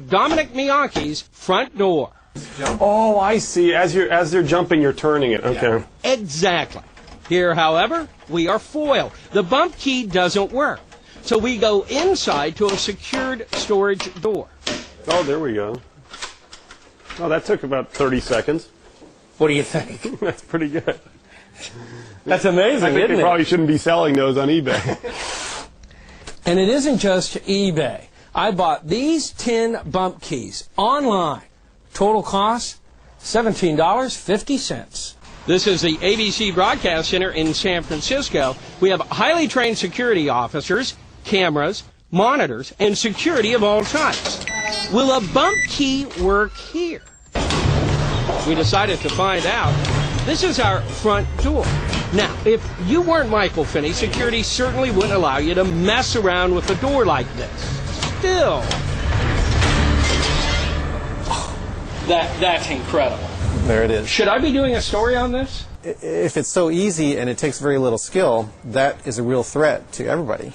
Dominic Miyanki's front door. Oh, I see. As they're jumping, you're turning it. Okay. Exactly. Here, however, we are foiled. The bump key doesn't work. So we go inside to a secured storage door. Oh, there we go. Oh, that took about 30 seconds. What do you think? That's pretty good. That's amazing, I think isn't they it? probably shouldn't be selling those on eBay. And it isn't just eBay. I bought these 10 bump keys online. Total cost, $17.50. This is the ABC Broadcast Center in San Francisco. We have highly trained security officers, cameras, monitors, and security of all types. Will a bump key work here? We decided to find out. This is our front door. Now, if you weren't Michael Finney, security certainly wouldn't allow you to mess around with a door like this. Still, that's incredible. There it is. Should I be doing a story on this? If it's so easy and it takes very little skill, that is a real threat to everybody.